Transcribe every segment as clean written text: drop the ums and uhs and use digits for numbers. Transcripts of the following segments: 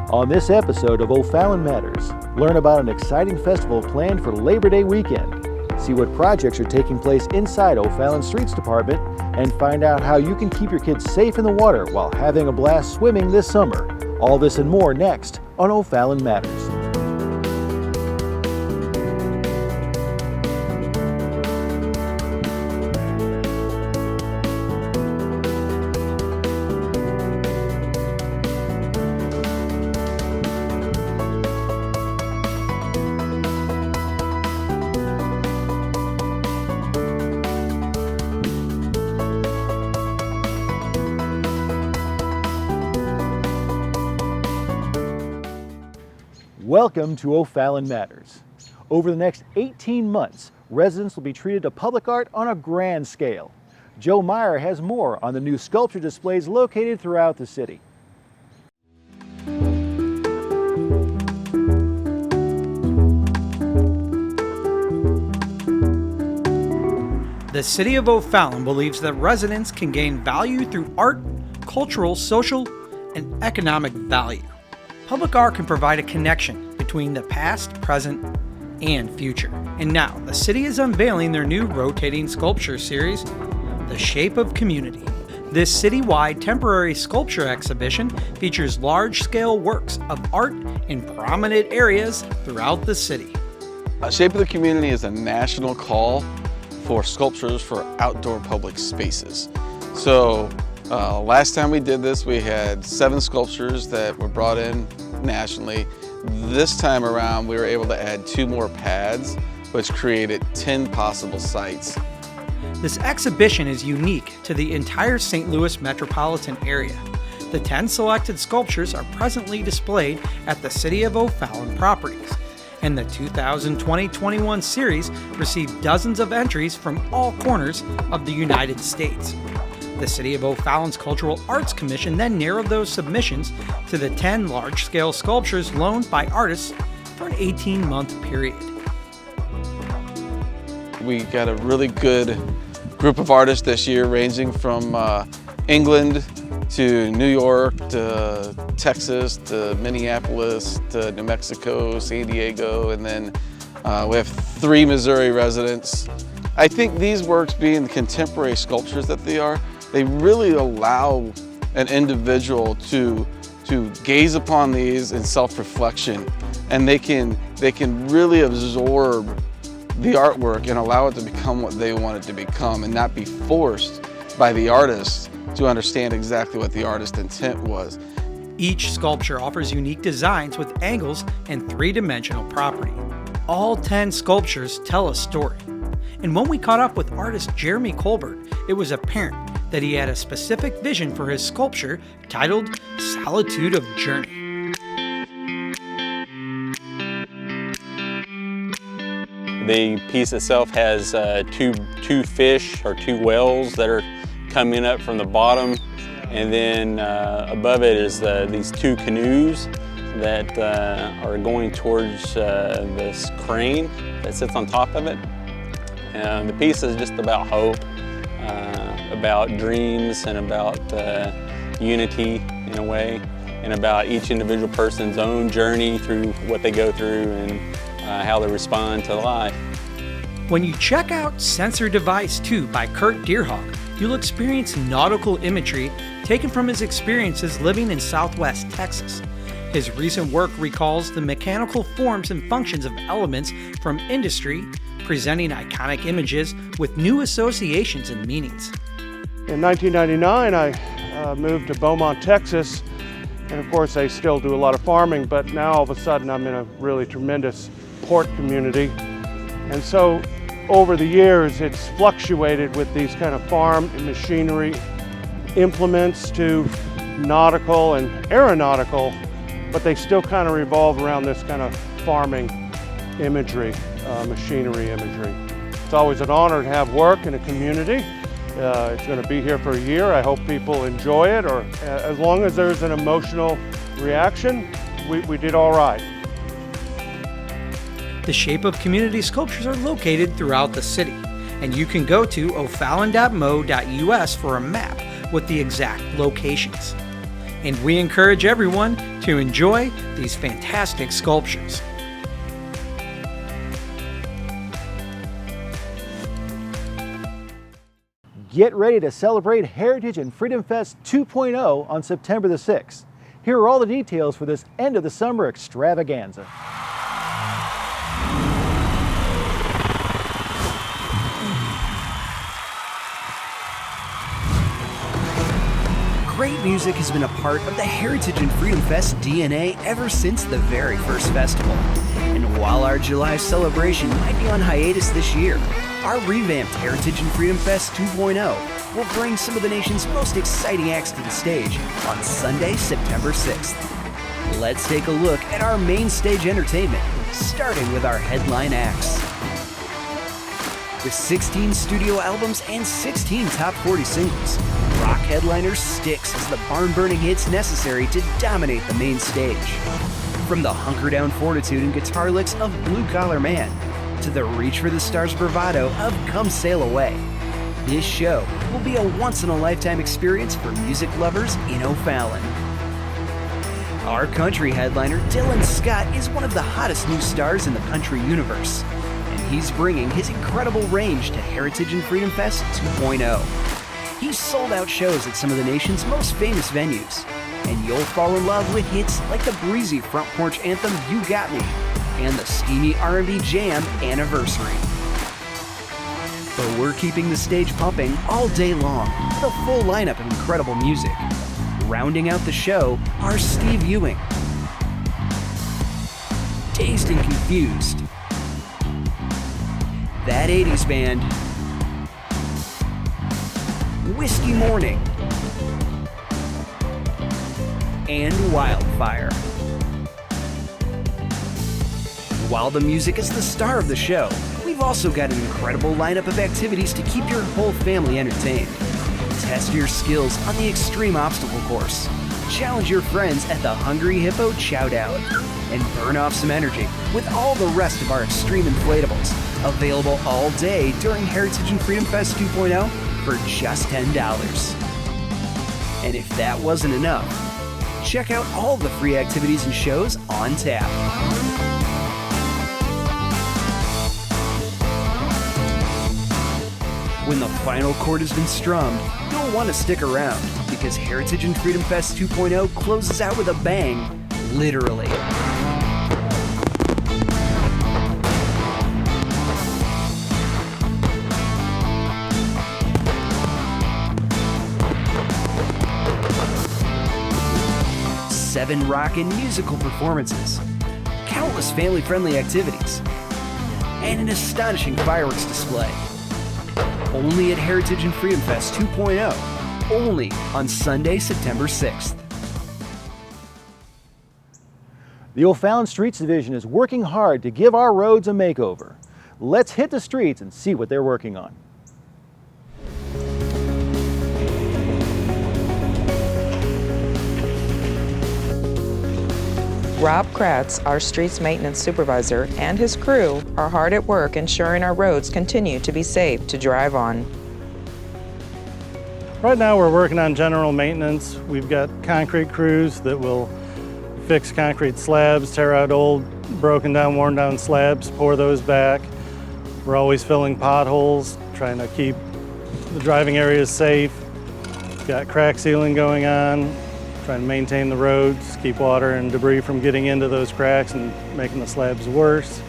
On this episode of O'Fallon Matters, learn about an exciting festival planned for Labor Day weekend, see what projects are taking place inside O'Fallon Streets Department, and find out how you can keep your kids safe in the water while having a blast swimming this summer. All this and more next on O'Fallon Matters. Welcome to O'Fallon Matters. Over the next 18 months, residents will be treated to public art on a grand scale. Joe Meyer has more on the new sculpture displays located throughout the city. The City of O'Fallon believes that residents can gain value through art, cultural, social, and economic value. Public art can provide a connection between the past, present, and future. And now, the city is unveiling their new rotating sculpture series, The Shape of Community. This citywide temporary sculpture exhibition features large-scale works of art in prominent areas throughout the city. Shape of the Community is a national call for sculptures for outdoor public spaces. So last time we did this, we had 7 sculptures that were brought in nationally. This time around, we were able to add 2 more pads, which created 10 possible sites. This exhibition is unique to the entire St. Louis metropolitan area. The 10 selected sculptures are presently displayed at the City of O'Fallon properties, and the 2020-21 series received dozens of entries from all corners of the United States. The City of O'Fallon's Cultural Arts Commission then narrowed those submissions to the 10 large-scale sculptures loaned by artists for an 18-month period. We got a really good group of artists this year, ranging from England to New York to Texas to Minneapolis to New Mexico, San Diego, and then we have 3 Missouri residents. I think these works, being the contemporary sculptures that they really allow an individual to gaze upon these in self-reflection, and they can really absorb the artwork and allow it to become what they want it to become, and not be forced by the artist to understand exactly what the artist's intent was. Each sculpture offers unique designs with angles and 3-dimensional property. All 10 sculptures tell a story. And when we caught up with artist Jeremy Colbert, it was apparent that he had a specific vision for his sculpture titled Solitude of Journey. The piece itself has two fish or 2 whales that are coming up from the bottom, and then above it is these 2 canoes that are going towards this crane that sits on top of it. And the piece is just about hope, about dreams, and about unity in a way, and about each individual person's own journey through what they go through and how they respond to life. When you check out Sensor Device 2 by Kurt Deerhawk, you'll experience nautical imagery taken from his experiences living in Southwest Texas. His recent work recalls the mechanical forms and functions of elements from industry, presenting iconic images with new associations and meanings. In 1999, I moved to Beaumont, Texas, and of course I still do a lot of farming, but now all of a sudden I'm in a really tremendous port community. And so over the years it's fluctuated with these kind of farm and machinery implements to nautical and aeronautical, but they still kind of revolve around this kind of farming imagery, machinery imagery. It's always an honor to have work in a community. It's going to be here for a year. I hope people enjoy it, or as long as there's an emotional reaction, we did all right. The Shape of Community sculptures are located throughout the city, and you can go to o'fallon.mo.us for a map with the exact locations. And we encourage everyone to enjoy these fantastic sculptures. Get ready to celebrate Heritage and Freedom Fest 2.0 on September the 6th. Here are all the details for this end of the summer extravaganza. Great music has been a part of the Heritage and Freedom Fest DNA ever since the very first festival. And while our July celebration might be on hiatus this year, our revamped Heritage and Freedom Fest 2.0 will bring some of the nation's most exciting acts to the stage on Sunday, September 6th. Let's take a look at our main stage entertainment, starting with our headline acts. With 16 studio albums and 16 top 40 singles, rock headliner Styx has the barn-burning hits necessary to dominate the main stage. From the hunker-down fortitude and guitar licks of Blue Collar Man to the reach for the stars bravado of Come Sail Away, this show will be a once-in-a-lifetime experience for music lovers in O'Fallon. Our country headliner Dylan Scott is one of the hottest new stars in the country universe, and he's bringing his incredible range to Heritage and Freedom Fest 2.0. He's sold out shows at some of the nation's most famous venues, and you'll fall in love with hits like the breezy front porch anthem You Got Me and the steamy R&B jam Anniversary. But we're keeping the stage pumping all day long with a full lineup of incredible music. Rounding out the show are Steve Ewing, Dazed and Confused, That 80s Band, Whiskey Morning, and Wildfire. While the music is the star of the show, we've also got an incredible lineup of activities to keep your whole family entertained. Test your skills on the extreme obstacle course, challenge your friends at the Hungry Hippo Chowdown, and burn off some energy with all the rest of our extreme inflatables, available all day during Heritage and Freedom Fest 2.0 for just $10. And if that wasn't enough, check out all the free activities and shows on tap. When the final chord has been strummed, you'll want to stick around because Heritage and Freedom Fest 2.0 closes out with a bang, literally. Seven rock and musical performances, countless family-friendly activities, and an astonishing fireworks display. Only at Heritage and Freedom Fest 2.0, only on Sunday, September 6th. The O'Fallon Streets Division is working hard to give our roads a makeover. Let's hit the streets and see what they're working on. Rob Kratz, our streets maintenance supervisor, and his crew are hard at work ensuring our roads continue to be safe to drive on. Right now we're working on general maintenance. We've got concrete crews that will fix concrete slabs, tear out old, broken down, worn down slabs, pour those back. We're always filling potholes, trying to keep the driving areas safe. Got crack sealing going on, trying to maintain the roads, keep water and debris from getting into those cracks and making the slabs worse.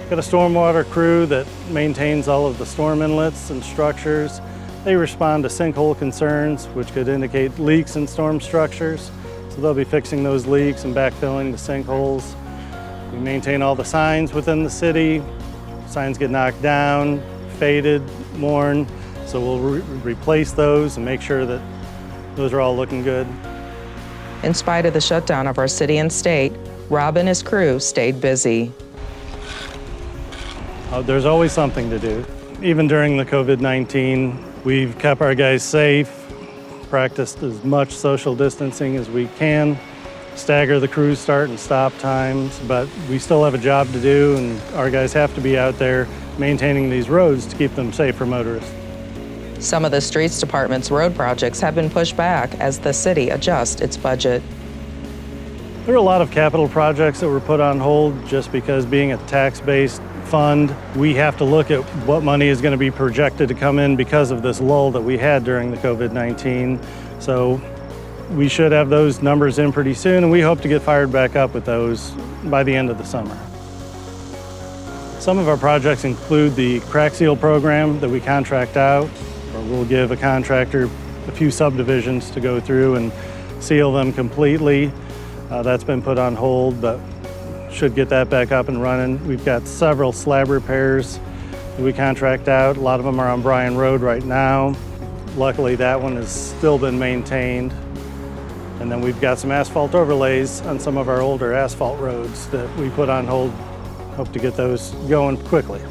Got a stormwater crew that maintains all of the storm inlets and structures. They respond to sinkhole concerns, which could indicate leaks in storm structures. So they'll be fixing those leaks and backfilling the sinkholes. We maintain all the signs within the city. Signs get knocked down, faded, worn. So we'll replace those and make sure that those are all looking good. In spite of the shutdown of our city and state, Rob and his crew stayed busy. There's always something to do. Even during the COVID-19, we've kept our guys safe, practiced as much social distancing as we can, stagger the crew start and stop times, but we still have a job to do, and our guys have to be out there maintaining these roads to keep them safe for motorists. Some of the Streets Department's road projects have been pushed back as the city adjusts its budget. There are a lot of capital projects that were put on hold just because being a tax-based fund, we have to look at what money is going to be projected to come in because of this lull that we had during the COVID-19. So we should have those numbers in pretty soon, and we hope to get fired back up with those by the end of the summer. Some of our projects include the crack seal program that we contract out, or we'll give a contractor a few subdivisions to go through and seal them completely. That's been put on hold, but should get that back up and running. We've got several slab repairs that we contract out. A lot of them are on Bryan Road right now. Luckily, that one has still been maintained. And then we've got some asphalt overlays on some of our older asphalt roads that we put on hold. Hope to get those going quickly.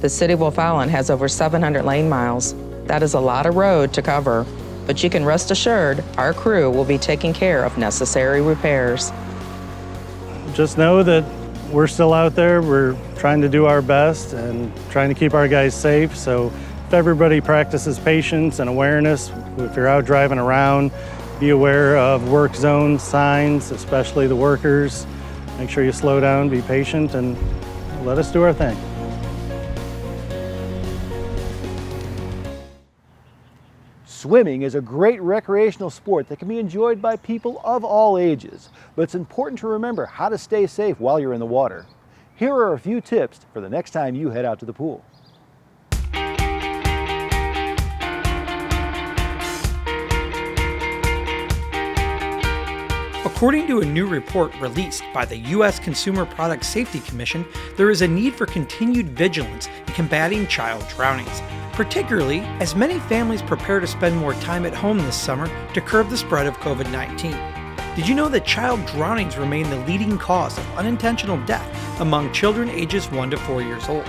The city of O'Fallon has over 700 lane miles. That is a lot of road to cover, but you can rest assured our crew will be taking care of necessary repairs. Just know that we're still out there. We're trying to do our best and trying to keep our guys safe. So if everybody practices patience and awareness, if you're out driving around, be aware of work zone signs, especially the workers. Make sure you slow down, be patient, and let us do our thing. Swimming is a great recreational sport that can be enjoyed by people of all ages, but it's important to remember how to stay safe while you're in the water. Here are a few tips for the next time you head out to the pool. According to a new report released by the U.S. Consumer Product Safety Commission, there is a need for continued vigilance in combating child drownings, particularly as many families prepare to spend more time at home this summer to curb the spread of COVID-19. Did you know that child drownings remain the leading cause of unintentional death among children ages 1 to 4 years old?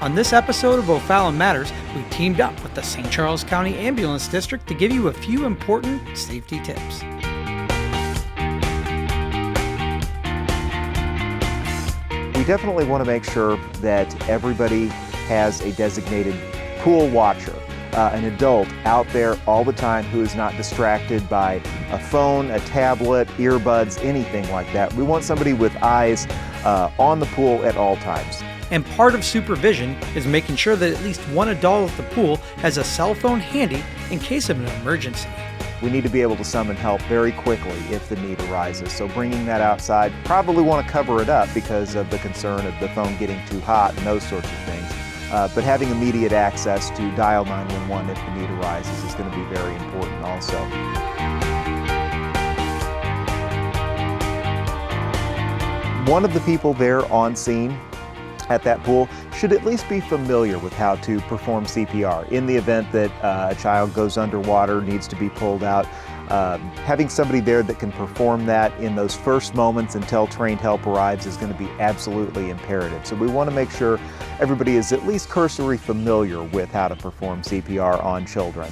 On this episode of O'Fallon Matters, we teamed up with the St. Charles County Ambulance District to give you a few important safety tips. We definitely want to make sure that everybody has a designated pool watcher, an adult out there all the time who is not distracted by a phone, a tablet, earbuds, anything like that. We want somebody with eyes on the pool at all times. And part of supervision is making sure that at least one adult at the pool has a cell phone handy in case of an emergency. We need to be able to summon help very quickly if the need arises. So bringing that outside, probably want to cover it up because of the concern of the phone getting too hot and those sorts of things. But having immediate access to dial 911 if the need arises is going to be very important also. One of the people there on scene at that pool should at least be familiar with how to perform CPR in the event that a child goes underwater, needs to be pulled out. Having somebody there that can perform that in those first moments until trained help arrives is going to be absolutely imperative. So we want to make sure everybody is at least cursory familiar with how to perform CPR on children.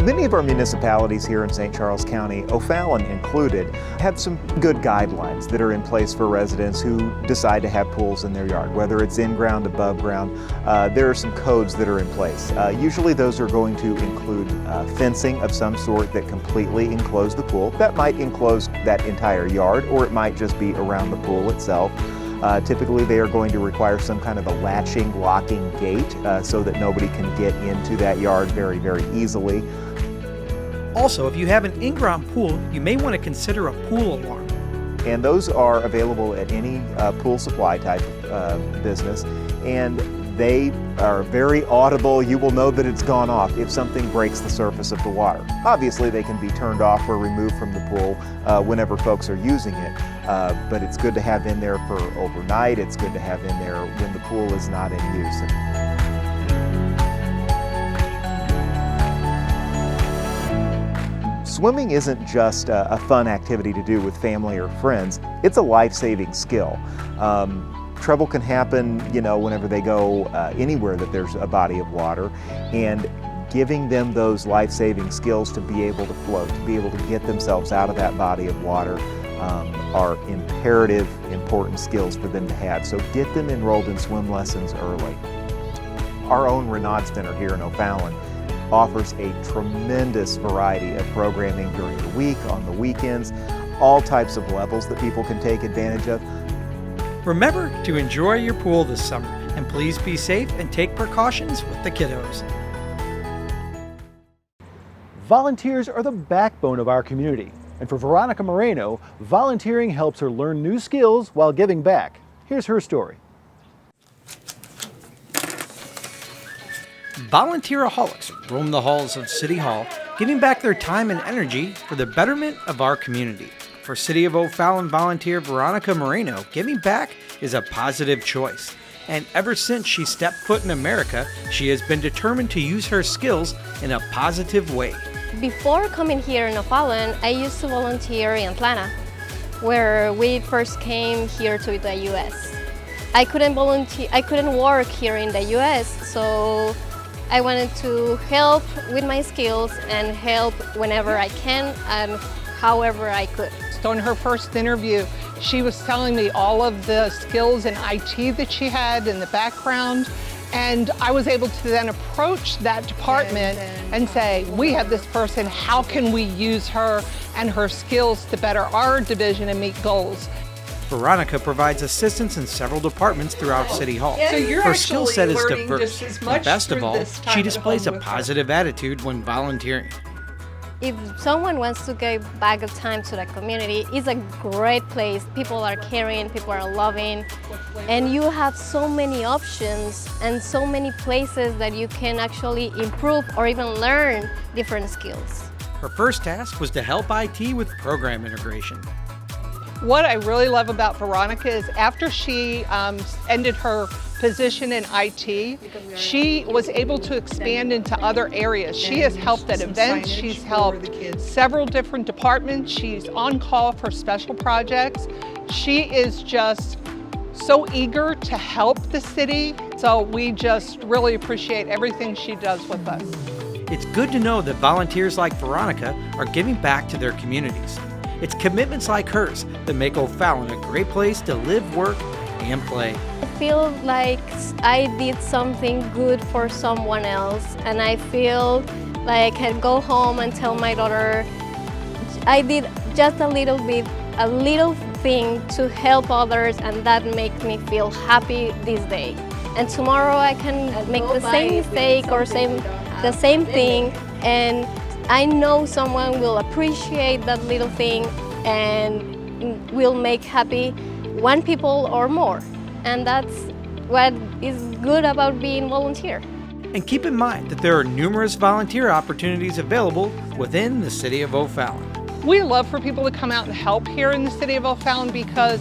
Many of our municipalities here in St. Charles County, O'Fallon included, have some good guidelines that are in place for residents who decide to have pools in their yard, whether it's in ground, above ground. There are some codes that are in place. Usually those are going to include fencing of some sort that completely enclose the pool. That might enclose that entire yard, or it might just be around the pool itself. Typically they are going to require some kind of a latching, locking gate so that nobody can get into that yard very, very easily. Also, if you have an in-ground pool, you may want to consider a pool alarm. And those are available at any pool supply type business, and they are very audible. You will know that it's gone off if something breaks the surface of the water. Obviously, they can be turned off or removed from the pool whenever folks are using it, but it's good to have in there for overnight. It's good to have in there when the pool is not in use. Swimming isn't just a fun activity to do with family or friends. It's a life-saving skill. Trouble can happen, whenever they go anywhere that there's a body of water, and giving them those life-saving skills to be able to float, to be able to get themselves out of that body of water, are imperative, important skills for them to have. So get them enrolled in swim lessons early. Our own Renaud Center here in O'Fallon offers a tremendous variety of programming during the week, on the weekends, all types of levels that people can take advantage of. Remember to enjoy your pool this summer, and please be safe and take precautions with the kiddos. Volunteers are the backbone of our community. And for Veronica Moreno, volunteering helps her learn new skills while giving back. Here's her story. Volunteeraholics roam the halls of City Hall, giving back their time and energy for the betterment of our community. For City of O'Fallon volunteer Veronica Moreno, giving back is a positive choice. And ever since she stepped foot in America, she has been determined to use her skills in a positive way. Before coming here in O'Fallon, I used to volunteer in Atlanta, where we first came here to the U.S. I couldn't work here in the U.S., so I wanted to help with my skills and help whenever I can and however I could. So in her first interview, she was telling me all of the skills in IT that she had in the background, and I was able to then approach that department and say, we have this person, how can we use her and her skills to better our division and meet goals? Veronica provides assistance in several departments throughout City Hall. So Her skill set is diverse, and best of all, she displays a positive attitude when volunteering. If someone wants to give back of time to the community, it's a great place. People are caring, people are loving, and you have so many options and so many places that you can actually improve or even learn different skills. Her first task was to help IT with program integration. What I really love about Veronica is after she ended her position in IT, she was able to expand into other areas. She has helped at events, she's helped several different departments, she's on call for special projects. She is just so eager to help the city, so we just really appreciate everything she does with us. It's good to know that volunteers like Veronica are giving back to their communities. It's commitments like hers that make O'Fallon a great place to live, work, and play. I feel like I did something good for someone else, and I feel like I can go home and tell my daughter I did just a little thing to help others, and that makes me feel happy this day. And tomorrow I can make the same mistake or the same thing, and I know someone will appreciate that little thing and will make happy one people or more. And that's what is good about being volunteer. And keep in mind that there are numerous volunteer opportunities available within the City of O'Fallon. We love for people to come out and help here in the City of O'Fallon because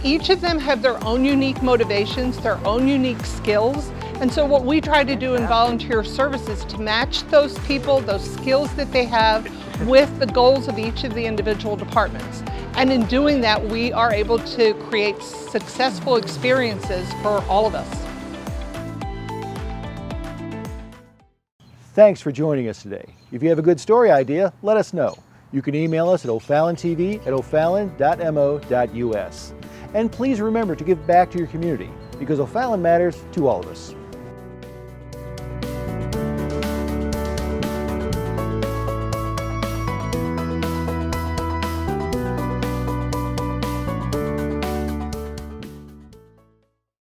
each of them have their own unique motivations, their own unique skills. And so what we try to do in volunteer service is to match those people, those skills that they have with the goals of each of the individual departments. And in doing that, we are able to create successful experiences for all of us. Thanks for joining us today. If you have a good story idea, let us know. You can email us at OFallonTV@o'fallon.mo.us. And please remember to give back to your community, because O'Fallon matters to all of us.